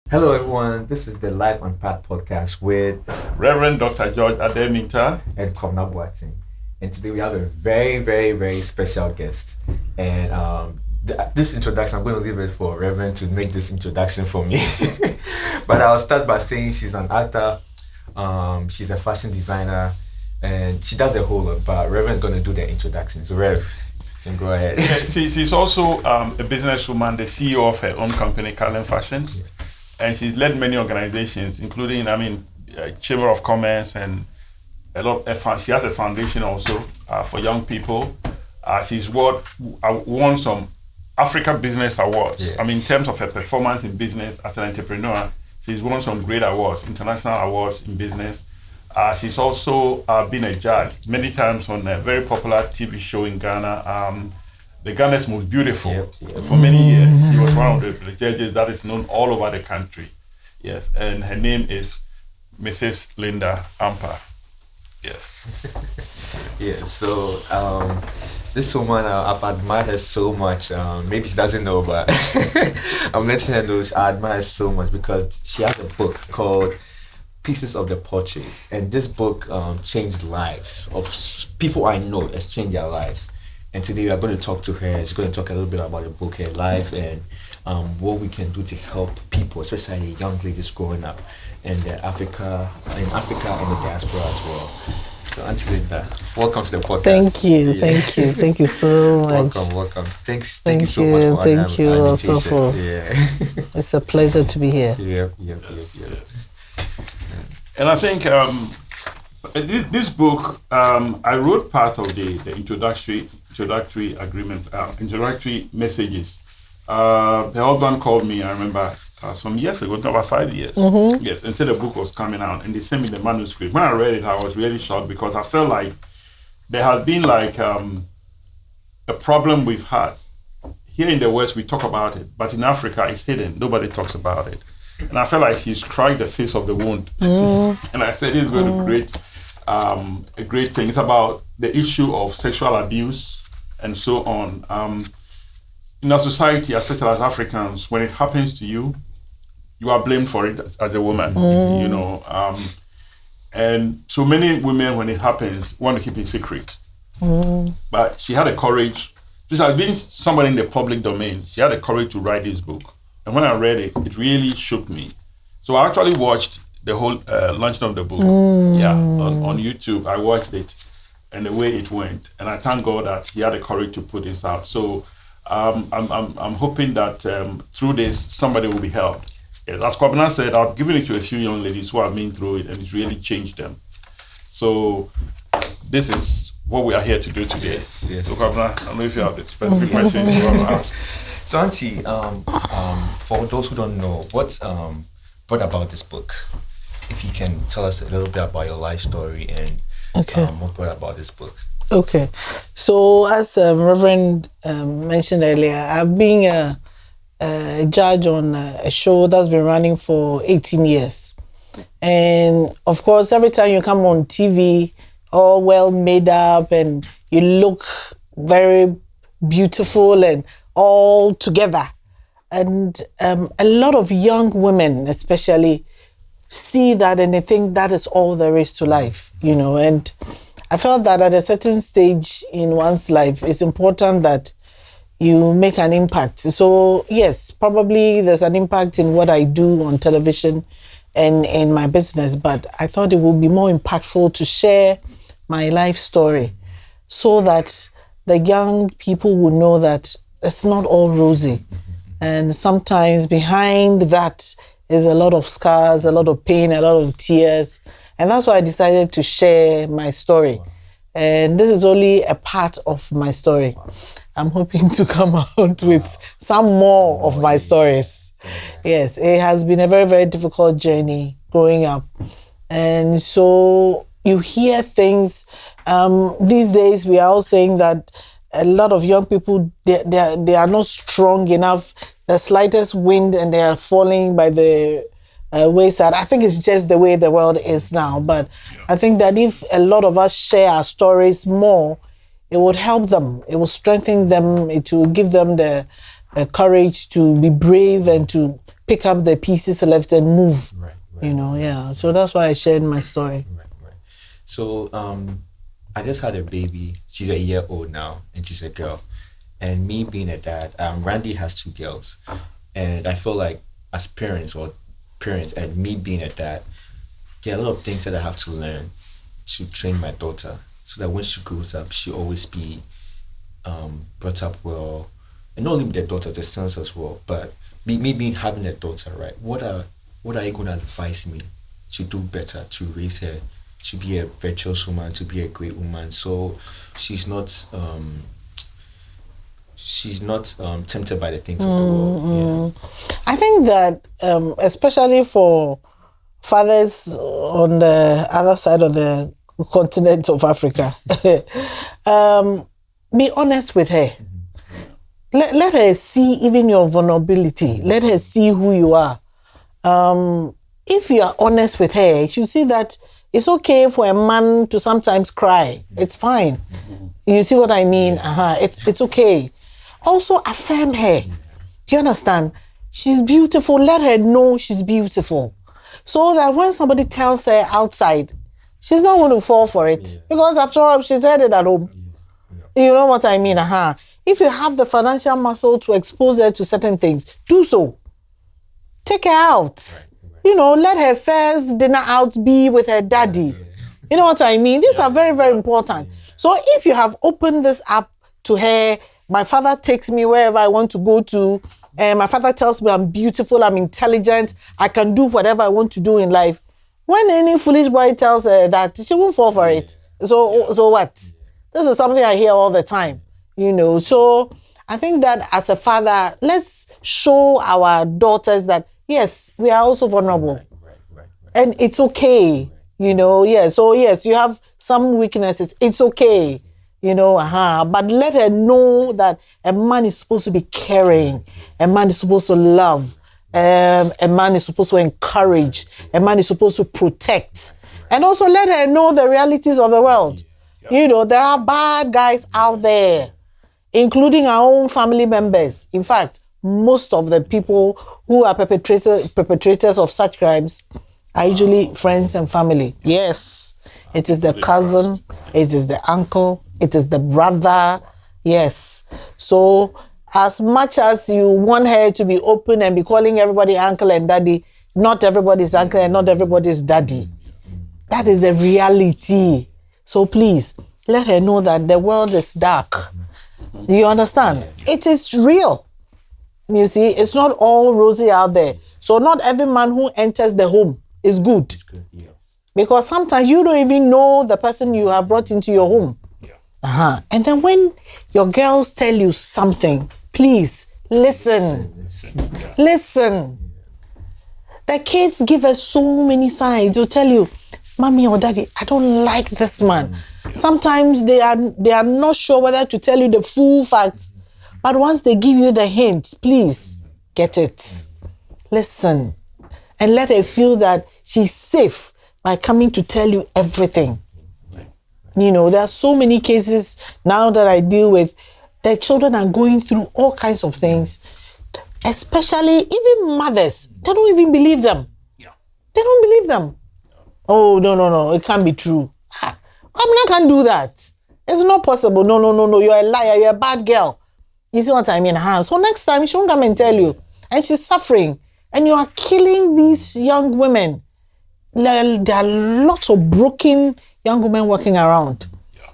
Hello, everyone. This is the Life Unpacked podcast with Reverend Dr. George Ademinta and Komna Boateng. And today we have a very, very, very special guest. And this introduction, I'm going to leave it for Reverend to make this introduction for me. But I'll start by saying she's an actor, she's a fashion designer, and she does a whole lot. But Reverend's going to do the introduction. So, Rev, you can go ahead. She's also a businesswoman, the CEO of her own company, Carlin Fashions. Yeah. And she's led many organizations, including, Chamber of Commerce and a lot. She has a foundation also for young people. She's won some Africa Business Awards. Yeah. In terms of her performance in business as an entrepreneur, she's won some great awards, international awards in business. She's also been a judge many times on a very popular TV show in Ghana, The Ghana's Most Beautiful. Yep. For many years, she was one of the judges that is known all over the country. Yes, and her name is Mrs. Linda Ampah. Yes. Yeah, so this woman, I've admired her so much. Maybe she doesn't know, but I'm letting her know I admire her so much because she has a book called Pieces of the Portrait. And this book changed lives of people I know. It's changed their lives. And today we are going to talk to her. She's going to talk a little bit about the book, her life, and what we can do to help people, especially young ladies growing up in Africa and the diaspora as well. So, Auntie Linda, welcome to the podcast. Thank you so much. Welcome. Thank you so much for thank you also for. Yeah. It's a pleasure to be here. Yep. And I think this book, I wrote part of the introductory agreement, introductory messages. The husband called me, I remember, some years ago, about 5 years. Mm-hmm. Yes, and said the book was coming out, and they sent me the manuscript. When I read it, I was really shocked because I felt like there has been a problem we've had. Here in the West, we talk about it, but in Africa, it's hidden. Nobody talks about it. And I felt like she struck the face of the wound. Mm. And I said, it's going to create a great thing. It's about the issue of sexual abuse and so on. In our society, especially as Africans, when it happens to you, you are blamed for it as a woman, and so many women, when it happens, want to keep it secret. But she had the courage. This has been somebody in the public domain. She had the courage to write this book. And when I read it, it really shook me. So I actually watched the whole launching of the book. On YouTube. I watched it and the way it went. And I thank God that he had the courage to put this out. So I'm hoping that through this, somebody will be helped. As Kwabena said, I've given it to a few young ladies who have been through it and it's really changed them. So this is what we are here to do today. Yes. So Kwabena, I don't know if you have the specific questions you want to ask. So Auntie, for those who don't know, what about this book? If you can tell us a little bit about your life story and what brought about this book. Okay, so as Reverend mentioned earlier, I've been a judge on a show that's been running for 18 years. And of course, every time you come on TV, all well made up and you look very beautiful and all together. And a lot of young women especially see that and they think that is all there is to life, and I felt that at a certain stage in one's life, it's important that you make an impact. So yes, probably there's an impact in what I do on television and in my business, but I thought it would be more impactful to share my life story so that the young people would know that it's not all rosy. And sometimes behind that is a lot of scars, a lot of pain, a lot of tears. And that's why I decided to share my story. And this is only a part of my story. I'm hoping to come out with some more of my stories. Yes, it has been a very, very difficult journey growing up. And so you hear things. These days, we are all saying that a lot of young people, they are not strong enough. The slightest wind and they are falling by the wayside. I think it's just the way the world is now. But I think that if a lot of us share our stories more, it would help them. It will strengthen them. It will give them the courage to be brave and to pick up the pieces left and move. Right. You know, yeah. So that's why I shared my story. Right. So I just had a baby. She's a year old now, and she's a girl. And me being a dad, Randy has 2 girls, and I feel like as parents, and me being a dad, there are a lot of things that I have to learn to train my daughter, so that when she grows up, she'll always be brought up well, and not only the daughter, the sons as well. But me being having a daughter, right? What are you going to advise me to do better to raise her to be a virtuous woman, to be a great woman, so she's not tempted by the things of the world? Yeah. I think that especially for fathers on the other side of the continent of Africa, be honest with her. Let her see even your vulnerability. Let her see who you are. If you are honest with her, she'll see that it's okay for a man to sometimes cry. It's fine. You see what I mean? It's okay. Also affirm her. Do you understand? She's beautiful. Let her know she's beautiful. So that when somebody tells her outside, she's not going to fall for it. Yeah. Because after all, she's heard it at home. Yeah. You know what I mean? If you have the financial muscle to expose her to certain things, do so. Take her out. Right. You know, let her first dinner out be with her daddy. Yeah. You know what I mean? These are very, very important. Yeah. So if you have opened this up to her, my father takes me wherever I want to go to, and my father tells me I'm beautiful, I'm intelligent, I can do whatever I want to do in life. When any foolish boy tells her that, she won't fall for it. So what? This is something I hear all the time. You know, so I think that as a father, let's show our daughters that, yes, we are also vulnerable. Right. And it's okay, you know, yeah. So, yes, you have some weaknesses. It's okay, you know, but let her know that a man is supposed to be caring. A man is supposed to love. A man is supposed to encourage. A man is supposed to protect. And also let her know the realities of the world. You know, there are bad guys out there, including our own family members. In fact, most of the people who are perpetrators of such crimes are usually friends and family. Yes, it is the cousin, it is the uncle, it is the brother. Yes. So as much as you want her to be open and be calling everybody uncle and daddy, not everybody's uncle and not everybody's daddy. That is the reality. So please, let her know that the world is dark. You understand? It is real. You see, it's not all rosy out there. So not every man who enters the home is good. It's good, yes. Because sometimes you don't even know the person you have brought into your home. Yeah. And then when your girls tell you something, please listen. Listen. The kids give us so many signs. They'll tell you, Mommy or Daddy, I don't like this man. Sometimes they are not sure whether to tell you the full facts. But once they give you the hint, please get it. Listen. And let her feel that she's safe by coming to tell you everything. You know, there are so many cases now that I deal with. The children are going through all kinds of things. Especially even mothers. They don't even believe them. They don't believe them. Oh, no, it can't be true. I can't do that. It's not possible. No, you're a liar, you're a bad girl. You see what I mean? So next time, she won't come and tell you. And she's suffering. And you are killing these young women. There are lots of broken young women walking around.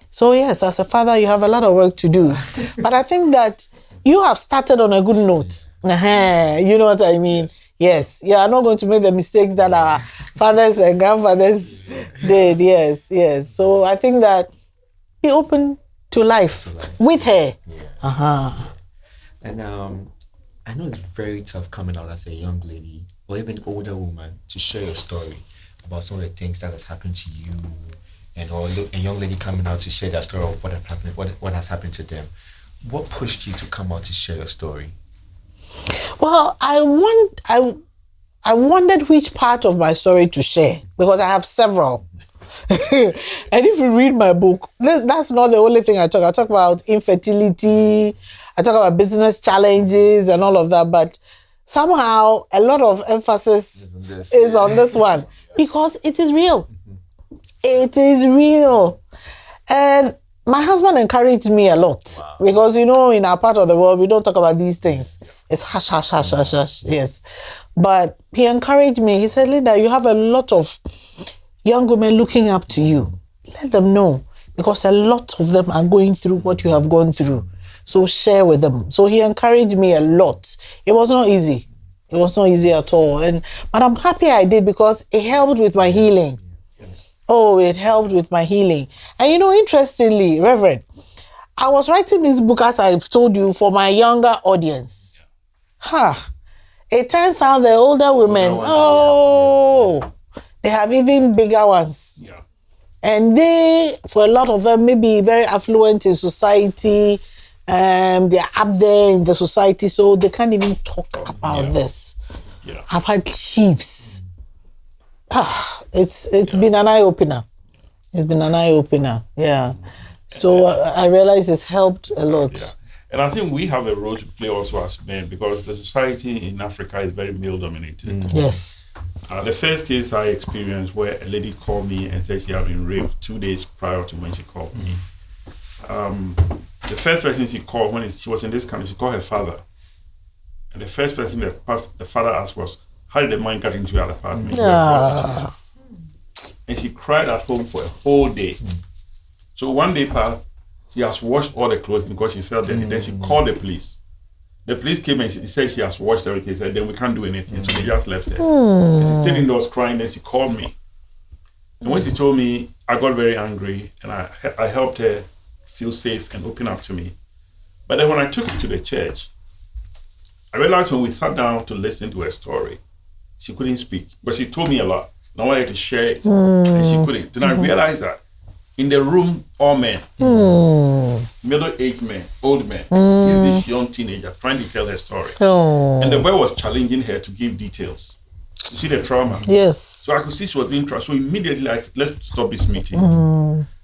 So yes, as a father, you have a lot of work to do. But I think that you have started on a good note. You know what I mean? Yes, you are not going to make the mistakes that our fathers and grandfathers did. Yes. So I think that be open to life with her. And I know it's very tough coming out as a young lady or even older woman to share your story about some of the things that has happened to you, and or a young lady coming out to share their story of what has happened to them. What pushed you to come out to share your story? Well, I wondered which part of my story to share because I have several. And if you read my book, that's not the only thing I talk. I talk about infertility, I talk about business challenges and all of that, but somehow a lot of emphasis is on this one because it is real. It is real. And my husband encouraged me a lot because, in our part of the world, we don't talk about these things. It's hush, hush, hush, hush, hush. Yes. But he encouraged me. He said, Linda, you have a lot of young women looking up to you. Let them know because a lot of them are going through what you have gone through. So share with them. So he encouraged me a lot. It was not easy. It was not easy at all. But I'm happy I did because it helped with my healing. Oh, it helped with my healing. And interestingly, Reverend, I was writing this book, as I've told you, for my younger audience. It turns out the older women, they have even bigger ones. Yeah. And they, for a lot of them, may be very affluent in society. They're up there in the society, so they can't even talk about this. Yeah. I've had chiefs. It's been an eye-opener. It's been an eye-opener, yeah. So I realize it's helped a lot. Yeah. And I think we have a role to play also as men because the society in Africa is very male-dominated. Yes. The first case I experienced where a lady called me and said she had been raped 2 days prior to when she called me. The first person she called when she was in this country, she called her father. And the first person the father asked was, how did the man get into your apartment? And she cried at home for a whole day. So one day passed, she has washed all the clothes because she felt dirty. Then she called the police. The police came and she said she has washed everything. She said, then we can't do anything. So they just left her. And she stayed indoors crying. Then she called me. And when she told me, I got very angry and I helped her feel safe and open up to me. But then when I took her to the church, I realized when we sat down to listen to her story, she couldn't speak. But she told me a lot. And I wanted to share it. And she couldn't. Then I realized that in the room, all men, middle-aged men, old men, this young teenager trying to tell her story. And the boy was challenging her to give details. You see the trauma? Yes. So I could see she was being trauma. So immediately, let's stop this meeting.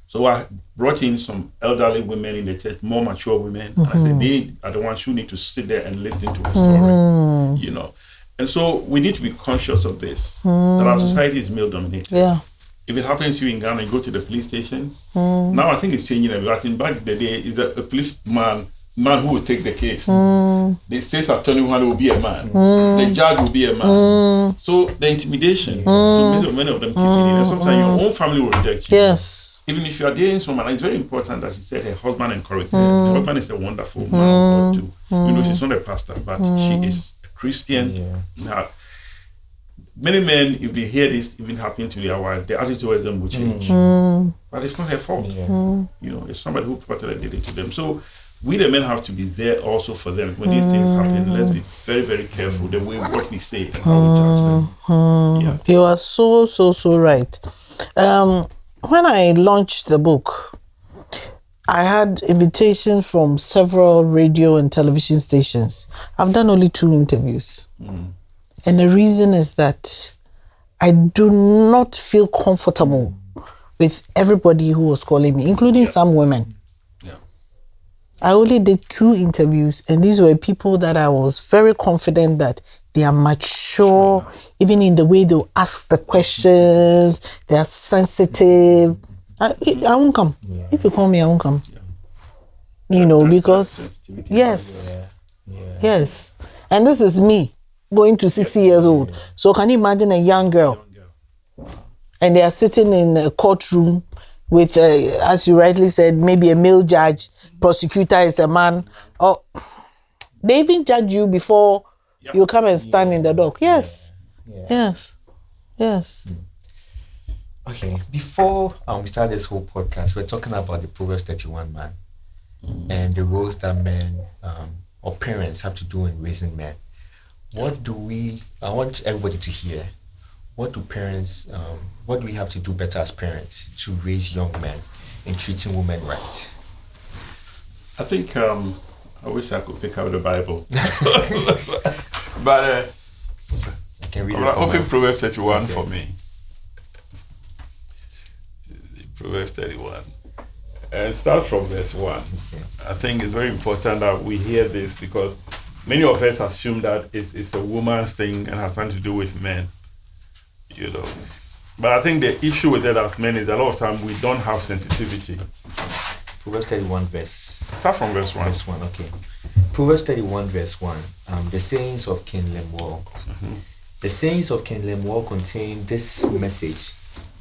So I brought in some elderly women in the church, more mature women. And I said, they are the ones who need to sit there and listen to her story. And so we need to be conscious of this, that our society is male-dominated. Yeah. If it happens to you in Ghana, you go to the police station. Now I think it's changing a lot. In back in the day, is a policeman who will take the case. The state's attorney will be a man. The judge will be a man. So the intimidation, so many of them keep it in. And sometimes your own family will reject you. Yes. Even if you are dating someone, it's very important that she said her husband encouraged her. Her husband is a wonderful man or two. She's not a pastor, but she is a Christian. Now, many men, if they hear this even happening to their wife, their attitude towards them will change. But it's not her fault. It's somebody who purportedly did it to them. So we the men have to be there also for them. When these things happen, let's be very, very careful the way what we say and how we judge them. You are so right. When I launched the book, I had invitations from several radio and television stations. I've done only 2 interviews. And the reason is that I do not feel comfortable with everybody who was calling me, including some women. I only did 2 interviews, and these were people that I was very confident that they are mature, even in the way they ask the questions, they are sensitive. I won't come. If you call me, I won't come. Because, yes. And this is me, going to 60 years old. So can you imagine a young girl? And they are sitting in a courtroom with, as you rightly said, maybe a male judge, prosecutor is a man. Or they even judge you before you come and stand in the dock. Yes. Okay, before we start this whole podcast, we're talking about the Proverbs 31 man and the roles that men or parents have to do in raising men. I want everybody to hear, what do we have to do better as parents to raise young men in treating women right? I think I wish I could pick out the Bible. But I can read open Proverbs 31 for me. Proverbs 31. And start from verse 1. I think it's very important that we hear this because many of us assume that it's a woman's thing and has nothing to do with men. You know. But I think the issue with it as men is a lot of time we don't have sensitivity. Proverbs 31 verse. Start from verse 1. Verse 1, okay. Proverbs 31 verse 1. The sayings of King Lemuel. The sayings of King Lemuel contain this message,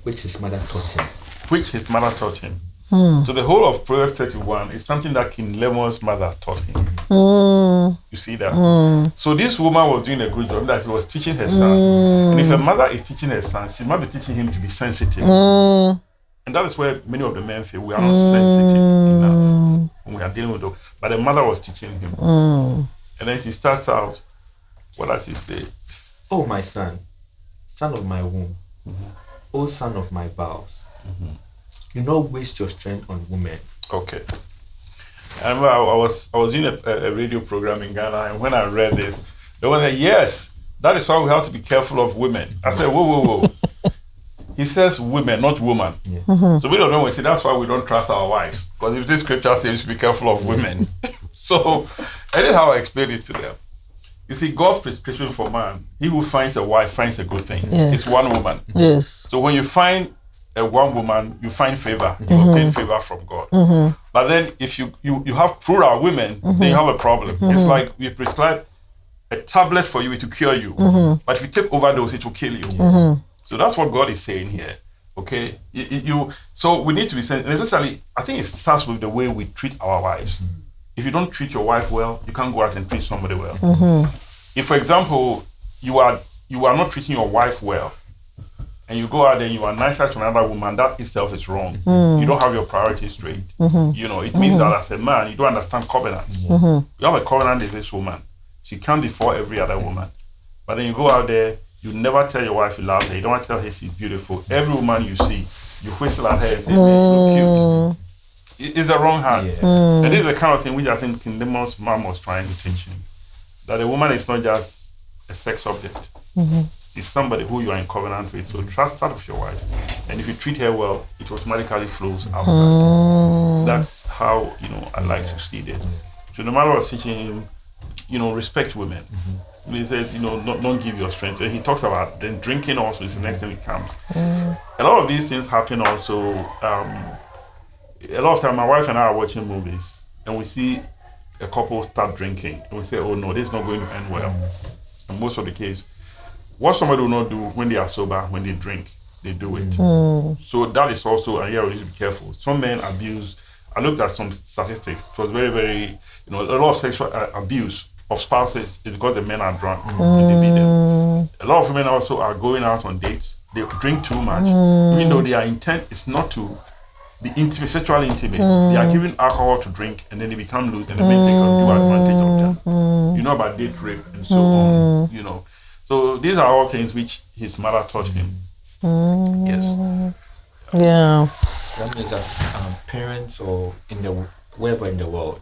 which his mother taught him. Which his mother taught him. So the whole of Proverbs 31 is something that King Lemuel's mother taught him. You see that? So this woman was doing a good job that she was teaching her son. And if a mother is teaching her son, she might be teaching him to be sensitive. And that is where many of the men feel we are not sensitive enough when we are dealing with them. But the mother was teaching him. And then she starts out, what does she say? Oh, my son, son of my womb, oh, son of my vows, do not waste your strength on women. Okay. I remember I was doing a radio program in Ghana, and when I read this, they were like, yes, that is why we have to be careful of women. I said, whoa. He says women, not woman. So we don't know. We say that's why we don't trust our wives. Because if this scripture says we should be careful of women. So anyhow, I explained it to them. You see, God's prescription for man, he who finds a wife finds a good thing. It's one woman. So when you find a one woman, you find favor. You obtain favor from God. But then if you have plural women, then you have a problem. It's like we prescribe a tablet for you to cure you. But if you take overdose, it will kill you. So that's what God is saying here. Okay? So we need to be sensitive. Especially, I think it starts with the way we treat our wives. If you don't treat your wife well, you can't go out and treat somebody well. If, for example, you are not treating your wife well, and you go out there and you are nicer to another woman, that itself is wrong. You don't have your priorities straight. You know, it means that as a man, you don't understand covenants. You have a covenant with this woman. She can't be for every other woman. But then you go out there, you never tell your wife you love her. You don't want to tell her she's beautiful. Every woman you see, you whistle at her and say, you look cute. It's the wrong hand. And this is the kind of thing which I think King Lemuel's mom was trying to teach him. That a woman is not just a sex object. It's somebody who you are in covenant with. So trust that of your wife. And if you treat her well, it automatically flows out. That's how, I like to see this. So no matter what I was teaching him, respect women. He said, don't give your strength. And he talks about then drinking also is the next thing it comes. A lot of these things happen also. A lot of time, my wife and I are watching movies and we see a couple start drinking and we say, oh no, this is not going to end well. And most of the case, what somebody will not do when they are sober, when they drink, they do it. So that is also, and we need to be careful. Some men abuse. I looked at some statistics. It was very, very, a lot of sexual abuse of spouses is because the men are drunk and they beat them. A lot of women also are going out on dates. They drink too much, even though their intent is not to be intimate, sexually intimate. They are giving alcohol to drink and then they become loose and the men take undue advantage of them. You know about date rape and so on, So these are all things which his mother taught him. Yes. Yeah. That means as parents or wherever in the world,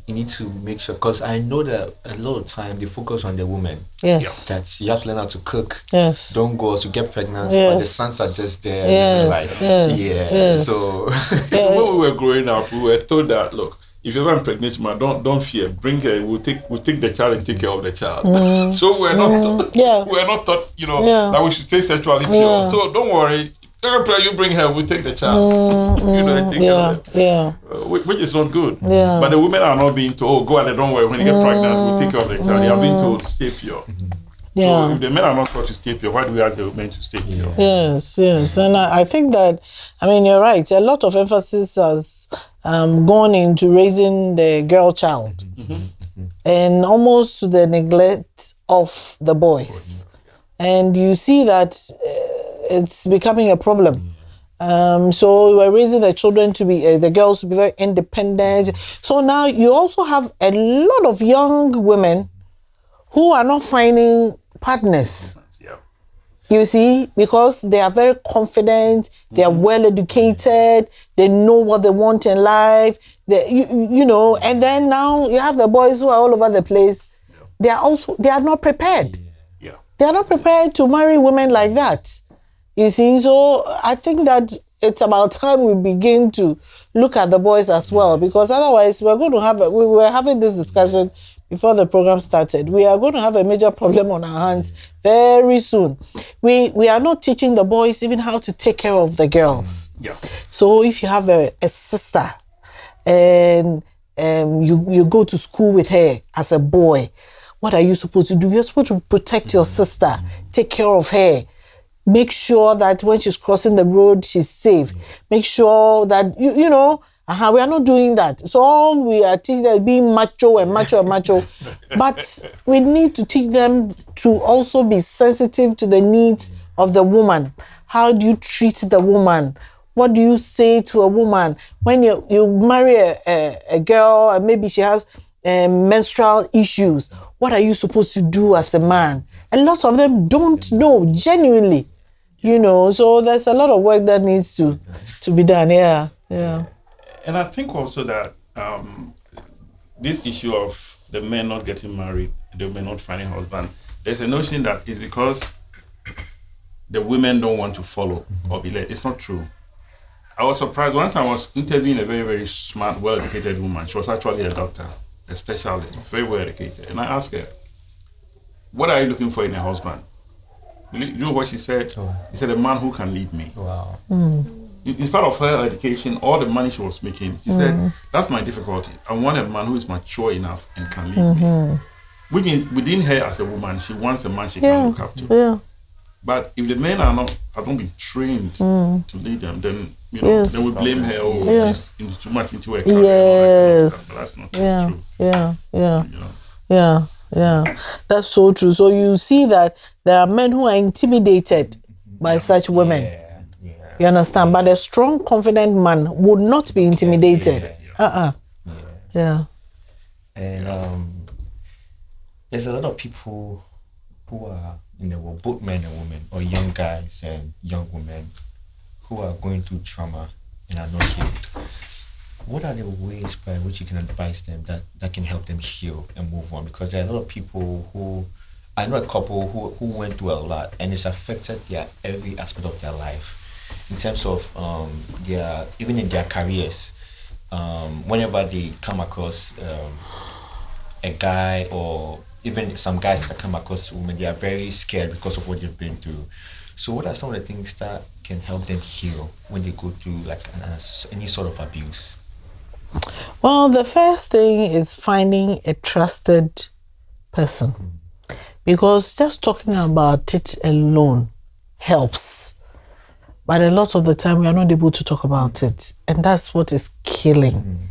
you need to make sure, because I know that a lot of time they focus on the woman. Yes. That you have to learn how to cook. Yes. Don't go to get pregnant, Yes. but the sons are just there. Yes. Yes. So when we were growing up, we were told that, look, if you ever impregnate man, don't fear. Bring her. We'll take the child and take care of the child. So we're not taught, that we should stay sexually pure. So don't worry. You bring her, we take the child. Which is not good. But the women are not being told, oh, go out there, don't worry. When you get pregnant, we'll take care of the child. They are being told, stay pure. So if the men are not taught to stay pure, why do we ask the women to stay pure? Yes. And I think that, you're right. A lot of emphasis has gone into raising the girl child and almost to the neglect of the boys. And you see that it's becoming a problem. So we're raising the children to be, the girls to be very independent. So now you also have a lot of young women who are not finding partners. You see, because they are very confident, they are well educated, they know what they want in life, and then now you have the boys who are all over the place. They are not prepared. They are not prepared to marry women like that. You see, so I think that it's about time we begin to look at the boys as well, because otherwise we were having this discussion before the program started. We are going to have a major problem on our hands very soon. We are not teaching the boys even how to take care of the girls. Yeah. So if you have a sister and you go to school with her as a boy, what are you supposed to do? You're supposed to protect your sister, take care of her. Make sure that when she's crossing the road, she's safe. Make sure that, we are not doing that. So all we are teaching them being macho and macho and macho. But we need to teach them to also be sensitive to the needs of the woman. How do you treat the woman? What do you say to a woman? When you marry a girl and maybe she has menstrual issues, what are you supposed to do as a man? And lots of them don't know, genuinely. So there's a lot of work that needs to be done. Yeah. And I think also that this issue of the men not getting married, the men not finding husband, there's a notion that it's because the women don't want to follow or be led. It's not true. I was surprised. One time I was interviewing a very, very smart, well-educated woman. She was actually a doctor, a specialist, very well-educated. And I asked her, what are you looking for in a husband? You know what she said? She said, a man who can lead me. Wow. In spite of her education, all the money she was making, she said, that's my difficulty. I want a man who is mature enough and can lead me. Within her as a woman, she wants a man she can look up to. Yeah. But if the men have not been trained to lead them, then they will blame her or she's too much into her career. Yes. But that's not true. Yeah. That's so true. So you see that there are men who are intimidated by such women. Yeah. You understand? But a strong, confident man would not be intimidated. Yeah. And there's a lot of people who are in the world, both men and women, or young guys and young women, who are going through trauma and are not healed. What are the ways by which you can advise them that can help them heal and move on? Because there are a lot of people who, I know a couple who went through a lot and it's affected every aspect of their life in terms of even in their careers. Whenever they come across a guy, or even some guys that come across women, they are very scared because of what they've been through. So what are some of the things that can help them heal when they go through any sort of abuse? Well, the first thing is finding a trusted person, because just talking about it alone helps. But a lot of the time we are not able to talk about it, and that's what is killing.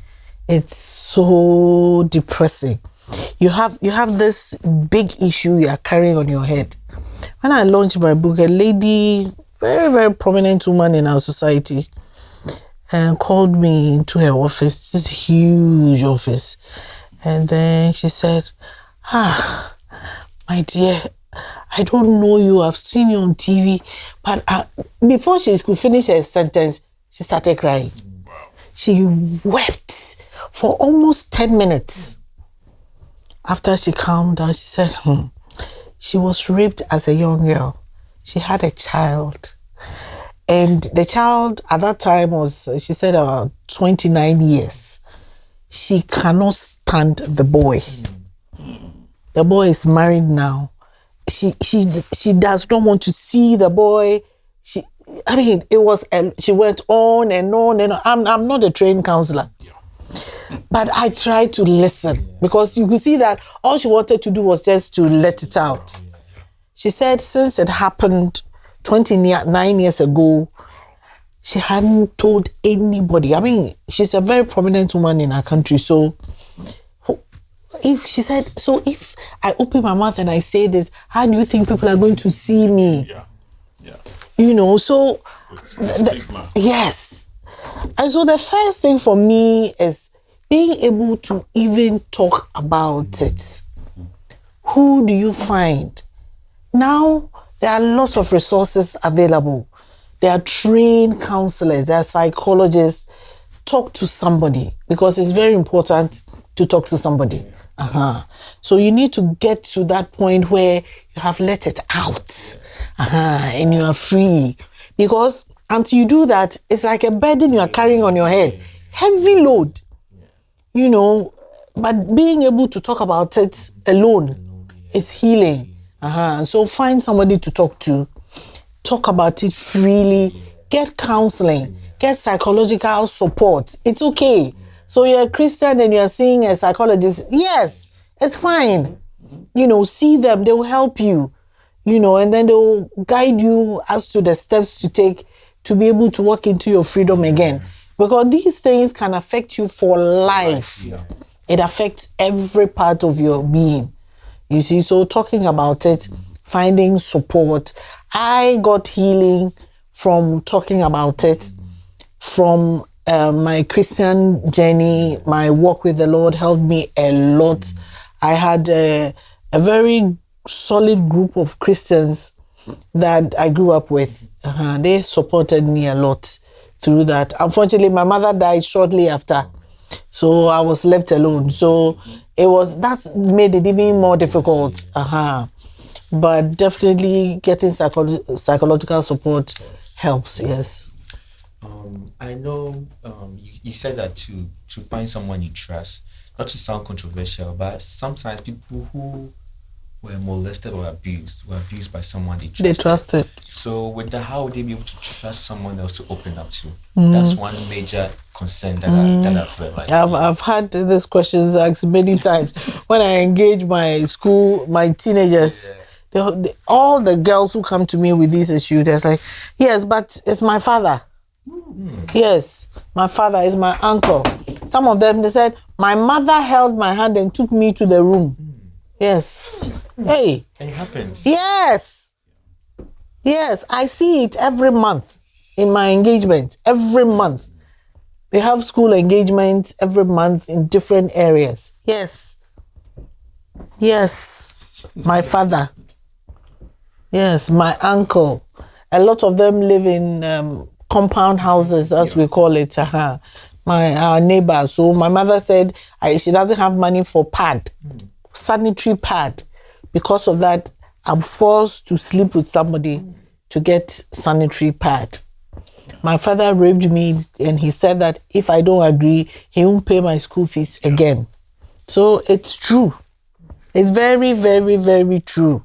It's so depressing. You have this big issue you are carrying on your head. When I launched my book, a lady, very, very prominent woman in our society, called me into her office, this huge office. And then she said, my dear, I don't know you, I've seen you on TV. But before she could finish her sentence, she started crying. Wow. She wept for almost 10 minutes. After she calmed down, she said, she was raped as a young girl. She had a child. And the child at that time was, she said, about 29 years. She cannot stand the boy. The boy is married now. She does not want to see the boy. She went on and on and on. I'm not a trained counselor. But I tried to listen, because you could see that all she wanted to do was just to let it out. She said since it happened 29 years ago, she hadn't told anybody. I mean, she's a very prominent woman in our country. So if I open my mouth and I say this, how do you think people are going to see me? So yes. And so the first thing for me is being able to even talk about it. Who do you find? Now, there are lots of resources available. There are trained counselors, there are psychologists. Talk to somebody, because it's very important to talk to somebody. So you need to get to that point where you have let it out, and you are free. Because Until you do that, it's like a burden you are carrying on your head. Heavy load. You know, but being able to talk about it alone is healing. So find somebody to talk to. Talk about it freely. Get counseling. Get psychological support. It's okay. So you're a Christian and you're seeing a psychologist. Yes, it's fine. You know, see them. They will help you. You know, and then they will guide you as to the steps to take to be able to walk into your freedom again. Because these things can affect you for life. Yeah. It affects every part of your being. You see, so talking about it, finding support. I got healing from talking about it, from my Christian journey. My walk with the Lord helped me a lot. I had a very solid group of Christians that I grew up with. They supported me a lot through that. Unfortunately, my mother died shortly after, so I was left alone. So that's made it even more difficult. But definitely getting psychological support helps. Yes. I know you said that to find someone you trust. Not to sound controversial, but sometimes people who were molested or abused by someone they trusted. So with that, how would they be able to trust someone else to open up to? That's one major concern that I feel like. I've had these questions asked many times when I engage my teenagers. All the girls who come to me with these issues, they're like, yes, but it's my father. Yes, my father is my uncle. Some of them, they said, my mother held my hand and took me to the room. Yes. Hey. It happens. Yes. Yes, I see it every month in my engagement. Every month. We have school engagements every month in different areas. Yes. Yes. My father. Yes, my uncle. A lot of them live in compound houses, as we call it. Our neighbor. So my mother said she doesn't have money for pad. Sanitary pad. Because of that, I'm forced to sleep with somebody to get sanitary pad. My father raped me, and he said that if I don't agree, he won't pay my school fees again. So it's true. It's very, very, very true.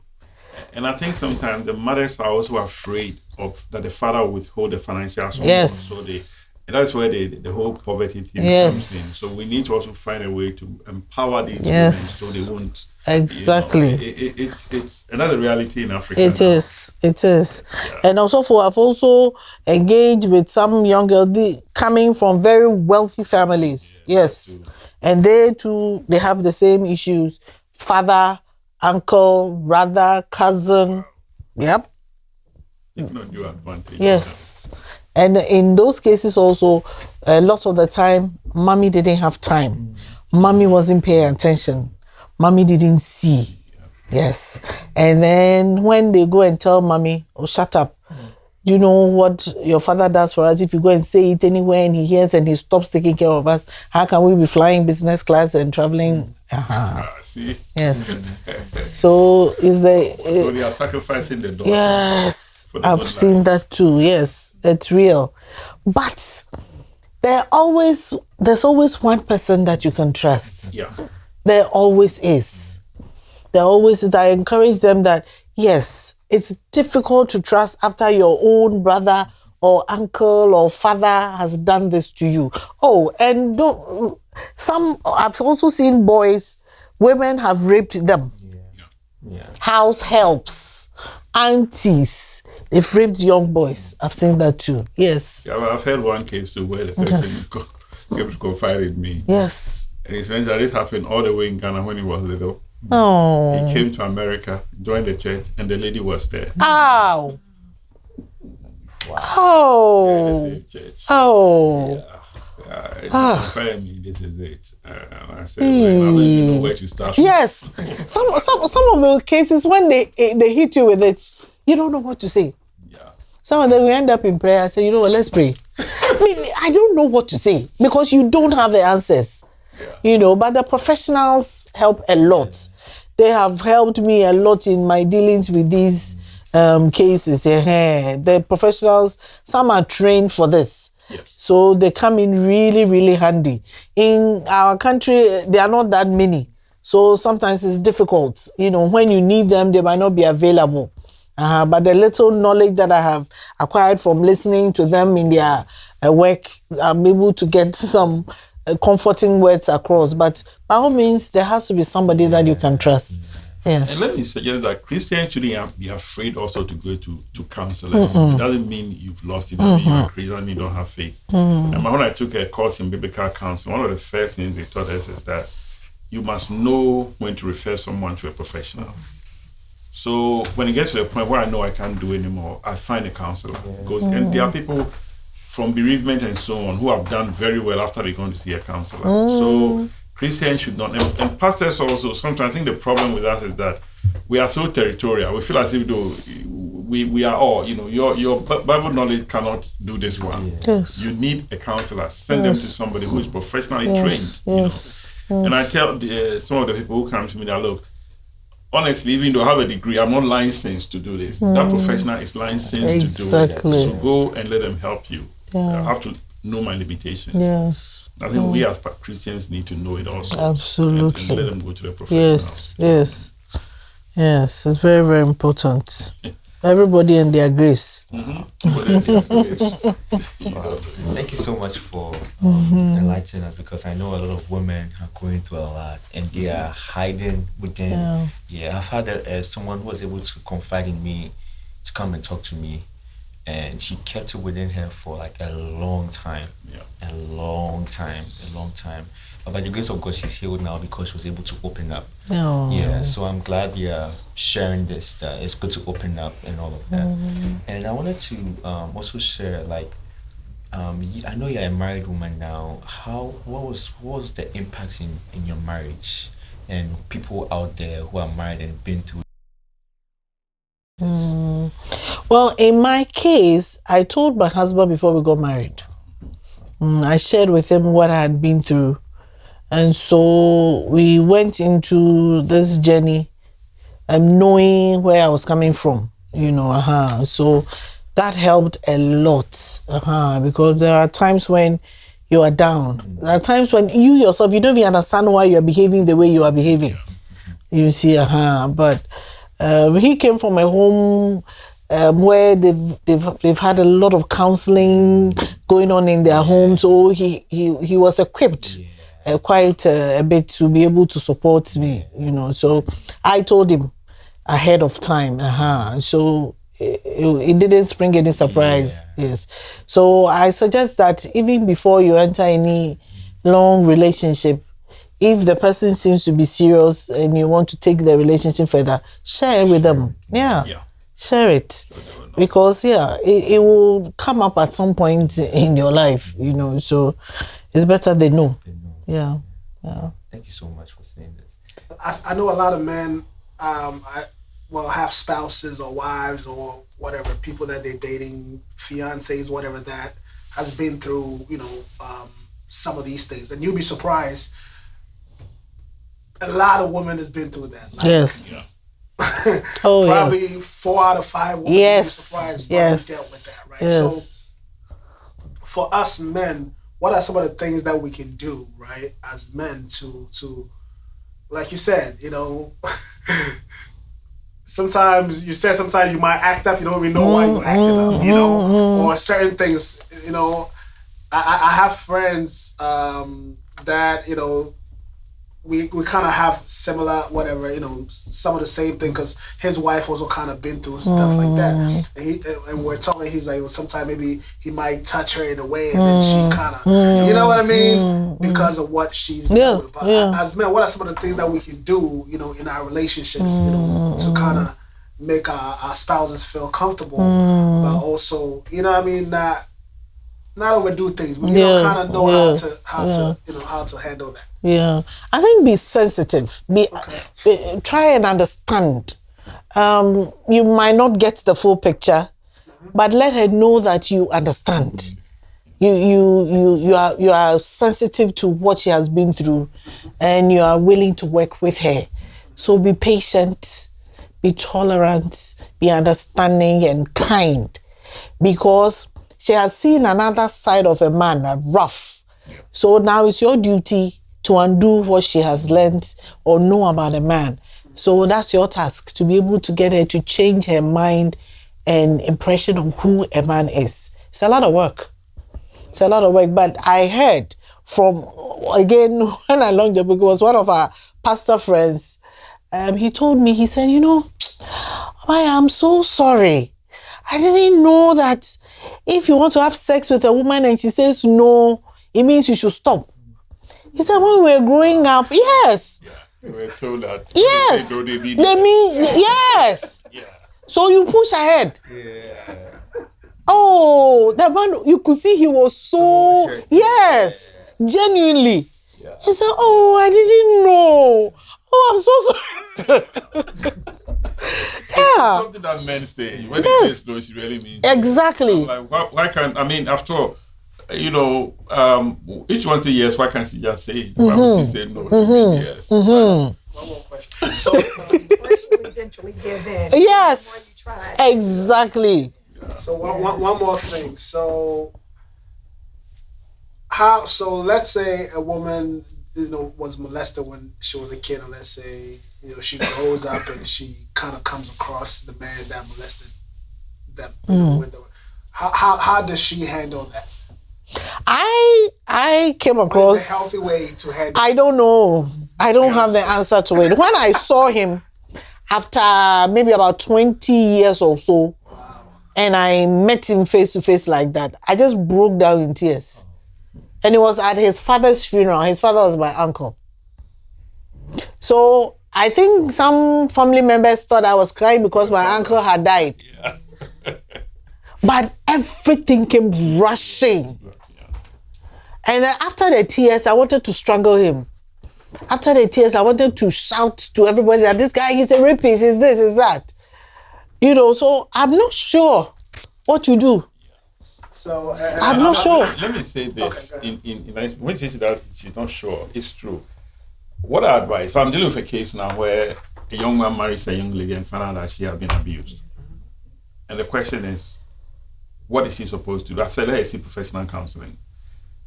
And I think sometimes the mothers are also afraid of that the father will withhold the financial support. Yes. So that's where the whole poverty thing comes in. So we need to also find a way to empower these women so they won't. Exactly. It's another reality in Africa. It is. Yeah. And also I've also engaged with some young girls coming from very wealthy families. Yeah, yes. And they too, they have the same issues. Father, uncle, brother, cousin. Yep. It's not your advantage. Yes. And in those cases also, a lot of the time, mommy didn't have time. Mommy wasn't paying attention. Mommy didn't see. Yes. And then when they go and tell mommy, oh, shut up. You know what your father does for us? If you go and say it anywhere and he hears and he stops taking care of us, how can we be flying business class and traveling? See? Yes. So so they are sacrificing the daughter. Yes. I've seen that too. Yes. It's real. But there's always one person that you can trust. Yeah. There always is. There always is. I encourage them that, yes, it's difficult to trust after your own brother or uncle or father has done this to you. Oh, and I've also seen boys, women have raped them. Yeah. House helps, aunties, they've raped young boys. I've seen that too. Yes. Yeah, well, I've heard one case too where the person came to confide in me. Yes. And he says that it happened all the way in Ghana when he was little. Oh. He came to America, joined the church, and the lady was there. Ow. Wow. Oh. Yeah, the same church. Oh. Yeah. Confide me, this is it. And I said, well, I don't even know where to start from. Yes. Some of the cases, when they hit you with it, you don't know what to say. Yeah. Some of them, we end up in prayer and say, you know what, let's pray. I don't know what to say because you don't have the answers. Yeah. You know, but the professionals help a lot. They have helped me a lot in my dealings with these cases. The professionals, some are trained for this. Yes. So they come in really, really handy. In our country, there are not that many. So sometimes it's difficult. When you need them, they might not be available. But the little knowledge that I have acquired from listening to them in their work, I'm able to get some comforting words across. But by all means, there has to be somebody that you can trust. Yes. And let me suggest that Christians shouldn't be afraid also to go to counselors. It doesn't mean you've lost it. It doesn't mean you're crazy. It doesn't mean you don't have faith. And when I took a course in biblical counseling, one of the first things they taught us is that you must know when to refer someone to a professional. So when it gets to a point where I know I can't do anymore, I find a counselor. And there are people from bereavement and so on who have done very well after they're going to see a counselor. So Christians should not, and pastors also, sometimes I think the problem with us is that we are so territorial. We feel as if though we are all, your Bible knowledge cannot do this one. Yes. You need a counselor. Send them to somebody who is professionally trained. And I tell some of the people who come to me that, look, honestly, even though I have a degree, I'm not licensed to do this. That professional is licensed to do it. So go and let them help you. I have to know my limitations. Yes. I think we as Christians need to know it also. Absolutely. And let them go to the professional. Yes. It's very, very important. Everybody and their grace. Thank you so much for enlightening us, because I know a lot of women are going through a lot and they are hiding within. I've had someone who was able to confide in me to come and talk to me, and she kept it within her for like a long time. A long time. But by the grace of God, she's healed now because she was able to open up. So I'm glad you're sharing this, that it's good to open up and all of that. And I wanted to also share, like, I know you're a married woman now. What was the impact in your marriage, and people out there who are married and been through this? Well, in my case, I told my husband before we got married. I shared with him what I had been through. And so we went into this journey knowing where I was coming from, So that helped a lot, because there are times when you are down. There are times when you yourself, you don't even understand why you are behaving the way you are behaving. You see, But he came from a home where they've had a lot of counseling going on in their home, so he was equipped quite a bit to be able to support me, So I told him ahead of time, so it didn't spring any surprise. Yes. So I suggest that even before you enter any long relationship, if the person seems to be serious and you want to take the relationship further, share with them. Share it, because it will come up at some point in your life, So it's better they know. Thank you so much for saying this. I know a lot of men have spouses or wives or whatever, people that they're dating, fiancés, whatever, that has been through, some of these things. And you'll be surprised, a lot of women has been through that. Yes. Probably 4 out of 5 women will be surprised by dealt with that, right? Yes. So for us men, what are some of the things that we can do, right, as men to like you said, sometimes you might act up, you don't even know why you're acting up, or certain things, I have friends that, we kind of have similar, whatever, some of the same thing, because his wife also kind of been through stuff like that. And we're talking, he's like, sometimes maybe he might touch her in a way, and then she kind of, you know what I mean? Because of what she's doing. But as men, what are some of the things that we can do, in our relationships, to kind of make our spouses feel comfortable, but also, not overdo things. We kind of know how to handle that. I think be sensitive. Try and understand. You might not get the full picture, but let her know that you understand. You are sensitive to what she has been through, and you are willing to work with her. So be patient, be tolerant, be understanding and kind, because she has seen another side of a man, rough. So now it's your duty to undo what she has learned or know about a man. So that's your task, to be able to get her to change her mind and impression of who a man is. It's a lot of work. It's a lot of work. But I heard from, again, when I launched the book, it was one of our pastor friends. He told me, he said, I am so sorry. I didn't know that if you want to have sex with a woman and she says no, it means you should stop. He said, when we were growing up, yes. Yeah, we were told that. Yes. They mean, yes. Yeah. So you push ahead. Yeah. Oh, that man, you could see he was so, yes, genuinely. Yeah. He said, oh, I didn't know. Oh, I'm so sorry. Yeah. Something that men say. When they say no, she really means exactly. Like, why can't, after all, each one say yes, why can't she just say it? Why would she say no? She mean yes. One more question. So, eventually give in. Yes. Exactly. So one more thing. So let's say a woman, was molested when she was a kid, and let's say, she grows up and she kind of comes across the man that molested them. How does she handle that? I came across a healthy way to handle. I don't know. I don't have the answer to it. When I saw him after maybe about 20 years or so, and I met him face to face like that, I just broke down in tears. And it was at his father's funeral. His father was my uncle. So I think some family members thought I was crying because my uncle had died. Yeah. But everything came rushing. And then after the tears, I wanted to strangle him. After the tears, I wanted to shout to everybody that this guy is a rapist, is this, is that. So I'm not sure what to do. So I'm not sure. Let me say this. Okay, When she says that she's not sure, it's true. What I advise, if I'm dealing with a case now where a young man marries a young lady and finds out that she has been abused, and the question is, what is he supposed to do? I said, let her see professional counseling.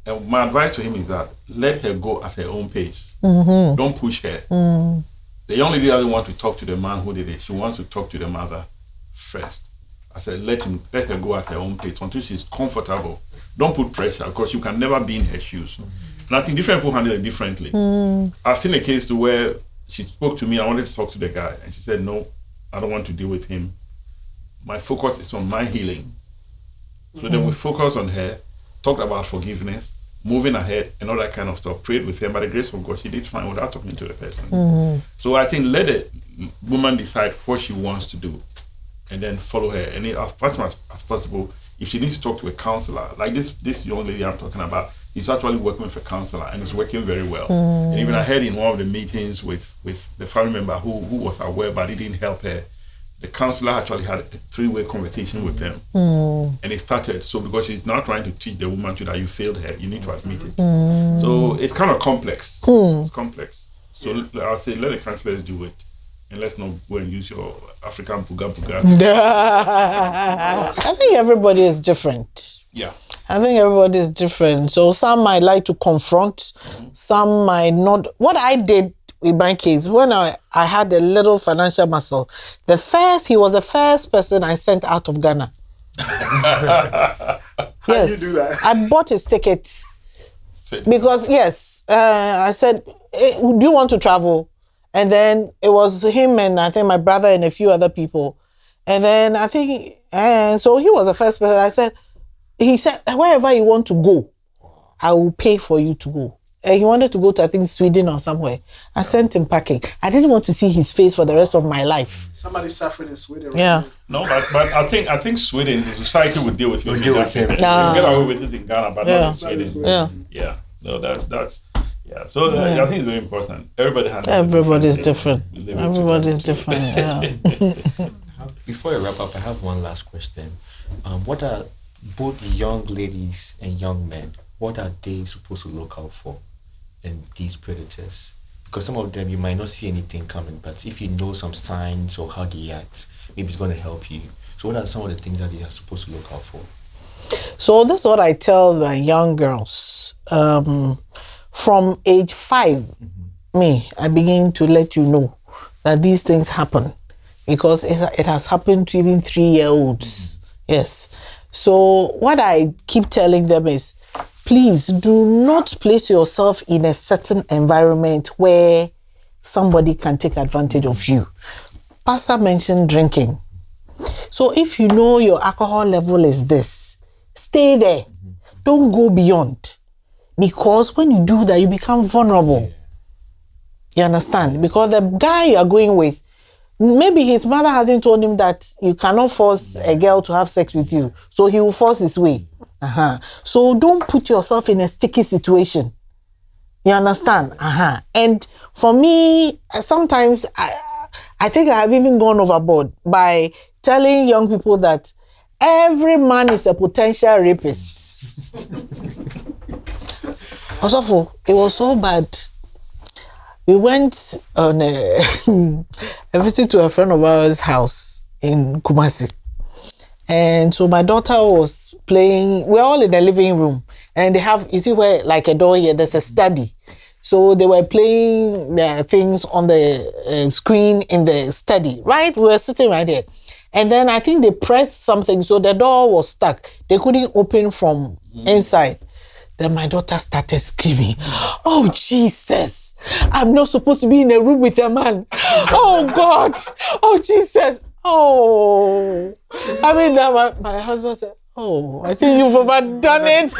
And my advice to him is that let her go at her own pace. Mm-hmm. Don't push her. Mm. The young lady doesn't want to talk to the man who did it. She wants to talk to the mother first. I said, let her go at her own pace until she's comfortable. Don't put pressure, because you can never be in her shoes. And I think different people handle it differently. I've seen a case to where she spoke to me, I wanted to talk to the guy, and she said, no, I don't want to deal with him. My focus is on my healing. So then we focused on her, talked about forgiveness, moving ahead, and all that kind of stuff. Prayed with her. By the grace of God, she did fine without talking to the person. So I think let the woman decide what she wants to do, and then follow her. And as much as possible, if she needs to talk to a counselor, like this young lady I'm talking about, he's actually working with a counselor, and it's working very well. And even I heard in one of the meetings with the family member who was aware but it didn't help her, the counselor actually had a 3-way conversation with them. And it started. So because she's now trying to teach the woman that you failed her, you need to admit it. So it's kind of complex. It's complex. So I'll say let the counselors do it. And let's not go and use your African puga. I think everybody is different. Yeah. I think everybody is different. So some might like to confront, some might not. What I did with my kids, when I had a little financial muscle, he was the first person I sent out of Ghana. Yes. You do that? I bought his tickets because, I said, do you want to travel? And then it was him and I think my brother and a few other people. And then I think, so he was the first person. He said, wherever you want to go, I will pay for you to go. He wanted to go to, I think, Sweden or somewhere. I sent him packing. I didn't want to see his face for the rest of my life. Somebody's suffering in Sweden. Right? Yeah. No, but I think Sweden, the society would deal with it. You get away with it in Ghana, but not in Sweden. Yeah. No, that's. Yeah, so I think it's very important. Everybody's different. Everybody's different. Yeah. Before I wrap up, I have one last question. What are both young ladies and young men? What are they supposed to look out for in these predators? because some of them you might not see anything coming, but if you know some signs or how they act, maybe it's going to help you. So what are some of the things that they are supposed to look out for? So this is what I tell the young girls. From age 5, I begin to let you know that these things happen, because it has happened to even 3-year-olds. Yes. So what I keep telling them is, please do not place yourself in a certain environment where somebody can take advantage of you. Pastor mentioned drinking. So if you know your alcohol level is this, stay there. Don't go beyond. Because when you do that, you become vulnerable. You understand? Because the guy you are going with, maybe his mother hasn't told him that you cannot force a girl to have sex with you. So he will force his way. So don't put yourself in a sticky situation. You understand? And for me, sometimes I think I have even gone overboard by telling young people that every man is a potential rapist. Also, it was so bad. We went on a visit to a friend of ours' house in Kumasi. And so my daughter was playing, we're all in the living room. And they have, you see where, like a door here, there's a study. So they were playing their things on the screen in the study, right? We were sitting right there. And then I think they pressed something, so the door was stuck. They couldn't open from inside. Then my daughter started screaming, "Oh, Jesus, I'm not supposed to be in a room with a man. Oh, God. Oh, Jesus. Oh." I mean, my husband said, "Oh, I think you've overdone it."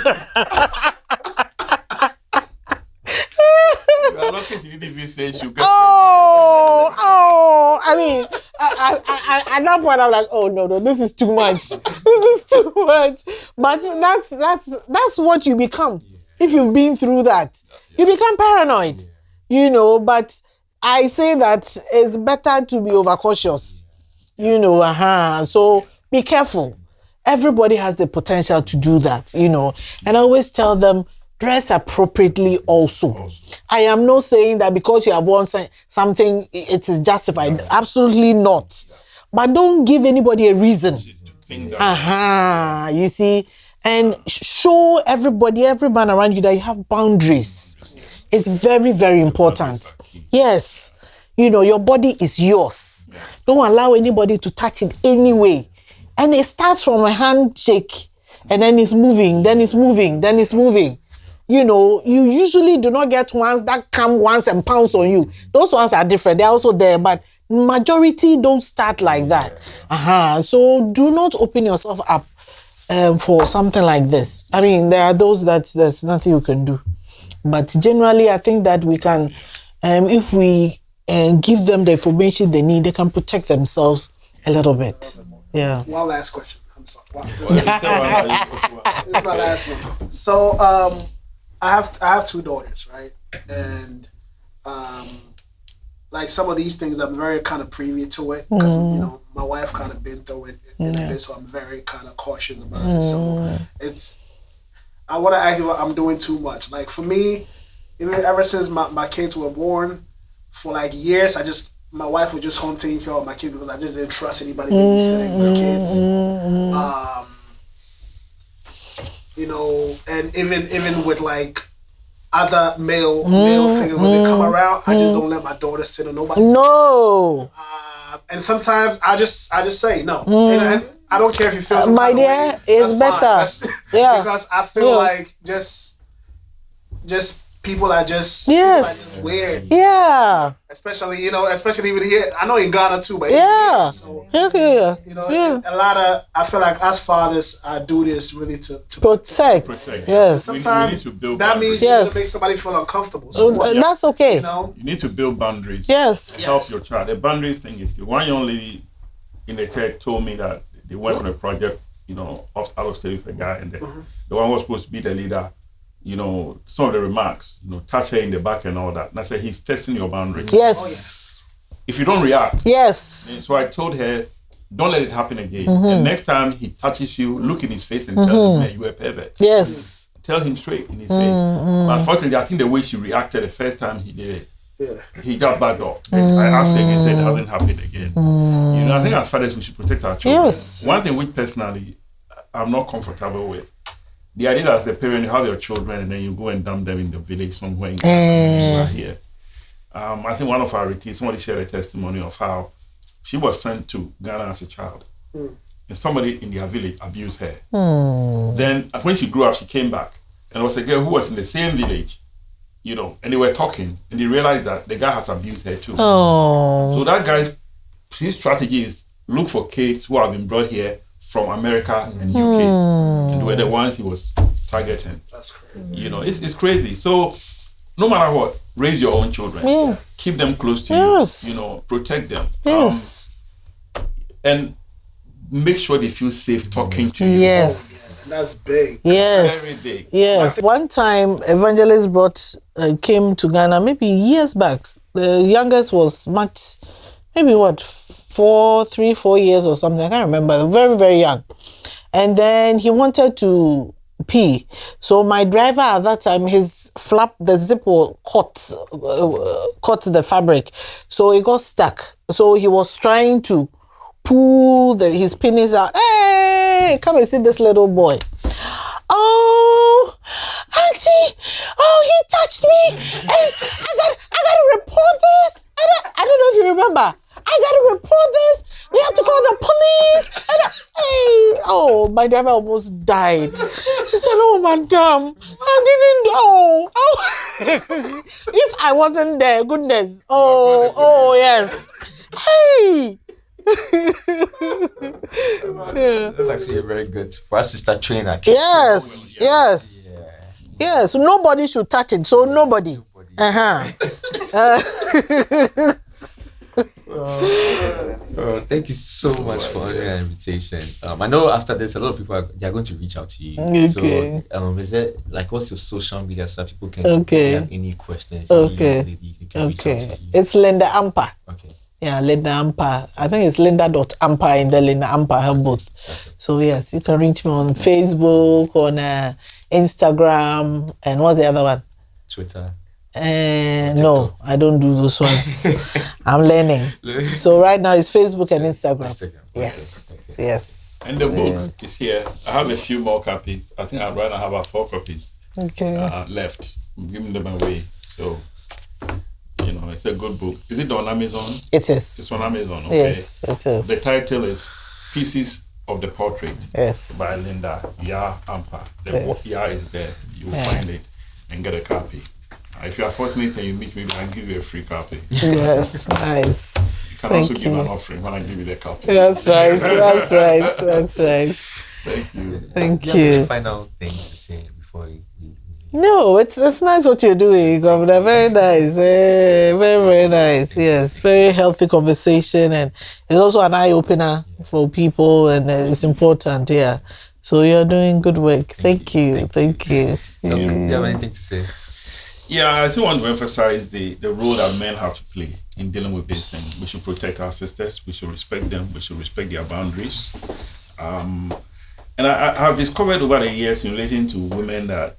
I mean, at that point I'm like, "Oh no, this is too much. This is too much." But that's what you become. If you've been through that, you become paranoid, But I say that it's better to be overcautious, So be careful. Everybody has the potential to do that, And I always tell them, dress appropriately also. I am not saying that because you have worn something, it is justified. Absolutely not. But don't give anybody a reason. You see, and show every man around you that you have boundaries. It's very, very important. Yes. Your body is yours. Don't allow anybody to touch it anyway. And it starts from a handshake, and then it's moving, then it's moving, then it's moving. You usually do not get ones that come once and pounce on you. Those ones are different. They're also there, but majority don't start like that. So do not open yourself up for something like this. I mean, there are those that there's nothing you can do. But generally, I think that we can, if we give them the information they need, they can protect themselves a little bit. Yeah. One last question. I'm sorry. It's my last one. So, I have 2 daughters, right? And like some of these things, I'm very kind of privy to it because my wife kind of been through it a bit, so I'm very kind of cautious about it. So I want to ask you if I'm doing too much. Like for me, even ever since my kids were born, for like years, my wife was just home taking care of my kids because I just didn't trust anybody babysitting my kids. And even with like other male figures when they come around, I just don't let my daughter sit on nobody. No. And sometimes I just say no. And I don't care if you feel some my dear, it's better. Yeah. Because I feel like just people are just weird. Yeah. Especially even here. I know in Ghana too, but yeah. So, a lot of, I feel like us fathers do this really to protect. Yes. Sometimes that means you need to make somebody feel uncomfortable. So that's okay. You need to build boundaries. Yes. To help your child. The boundaries thing is one young lady in the church told me that they went on a project, out of state with a guy, and the one was supposed to be the leader. Some of the remarks, touch her in the back and all that. And I said, he's testing your boundaries. Yes. If you don't react. Yes. So I told her, don't let it happen again. The next time he touches you, look in his face and tell him, you are a pervert. Yes. Tell him straight in his face. But unfortunately, I think the way she reacted the first time he did it, he got backed up. I asked him, he said it hasn't happened again. You know, I think as fathers we should protect our children. Yes. One thing which personally I'm not comfortable with, the idea that as a parent you have your children and then you go and dump them in the village somewhere in Ghana, here. I think one of our retreats, somebody shared a testimony of how she was sent to Ghana as a child. And somebody in their village abused her. Then when she grew up, she came back. And there was a girl who was in the same village, you know, and they were talking. And they realized that the guy has abused her too. So that guy's his strategy is look for kids who have been brought here from America and UK. And they were the ones he was targeting. That's crazy. You know, it's crazy. So no matter what, raise your own children. Keep them close to you. You know, protect them. And make sure they feel safe talking to you. That's big. Very big. One time, evangelist came to Ghana maybe years back. The youngest was much, maybe 4 years or something. I can't remember. Very, very young. And then he wanted to pee. So my driver at that time, his flap, the zip caught the fabric. So it got stuck. So he was trying to pull his penis out. Hey, come and see this little boy. Oh, auntie, he touched me. And I gotta report this. I don't know if you remember. I gotta report this. We have to call the police. My driver almost died. She said, oh, madam, I didn't know. If I wasn't there, goodness. Yes. Hey. That's actually a very good for us to start training our kids. Yes. Nobody should touch it. So nobody. Thank you so much for honoring our invitation. I know after this, a lot of people are going to reach out to you. Okay. So, is there what's your social media so people can if they have any questions? Okay. They can reach out to you. It's Linda Ampah. Okay. Yeah, Linda Ampah. I think it's Linda.Ampah and then Linda Ampah, have both. Okay. So yes, you can reach me on Facebook, on Instagram, and what's the other one? Twitter. No, I don't do those ones. I'm learning. So right now it's Facebook and Instagram. Yes. Okay. Yes. And the book is here. I have a few more copies. I think I'd rather have about 4 copies left. I'm giving them away. So, you know, it's a good book. Is it on Amazon? It is. It's on Amazon, okay. Yes, it is. The title is Pieces of the Portrait by Linda Yaa Ampah. The Yaa is there. You will find it and get a copy. If you are fortunate and you meet me, I'll give you a free copy. Yes, nice. You can also give an offering when I give you the copy. That's right. Thank Do you have any final things to say before you leave? No, it's nice what you're doing, Governor. Very nice. Very, very nice. Yes, very healthy conversation, and it's also an eye opener for people, and it's important. Yeah. So you're doing good work. Thank you. Do you have anything to say? Yeah, I still want to emphasize the role that men have to play in dealing with this thing. We should protect our sisters. We should respect them. We should respect their boundaries. And I have discovered over the years in relation to women that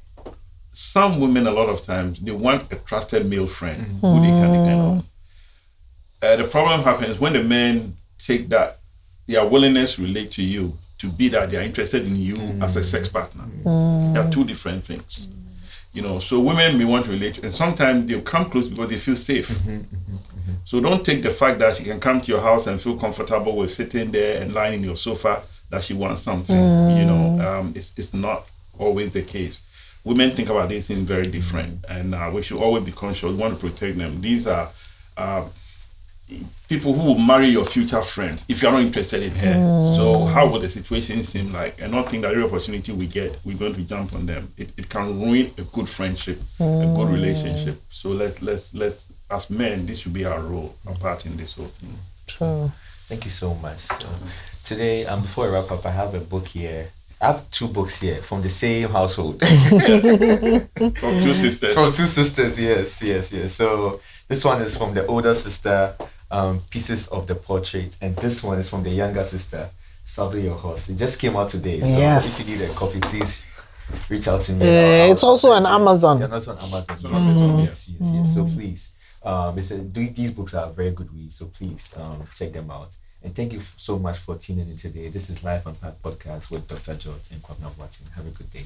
some women, a lot of times, they want a trusted male friend who they can depend on. The problem happens when the men take that, their willingness to relate to you, to be that they are interested in you as a sex partner. They are two different things. You know, so women may want to relate, and sometimes they'll come close because they feel safe. So don't take the fact that she can come to your house and feel comfortable with sitting there and lying in your sofa that she wants something. You know, it's not always the case. Women think about these things very different, and we should always be conscious. We want to protect them. These are people who will marry your future friends if you're not interested in her. So how will the situation seem like? And not think that every opportunity we get, we're going to jump on them. It can ruin a good friendship, a good relationship. So let's as men, this should be our role, our part in this whole thing. True. Thank you so much. So today, before I wrap up, I have a book here. I have 2 books here from the same household. From 2 sisters. From 2 sisters, yes. So this one is from the older sister, Pieces of the Portrait, and this one is from the younger sister, Saddle Your Horse. It just came out today, so if you need a copy, please reach out to me. It's also on Amazon. Yeah, also on Amazon. Mm-hmm. Yes. So please, these books are very good reads. So please, check them out. And thank you so much for tuning in today. This is Life on Path Podcast with Dr. George and Kwabena Watson. Have a good day.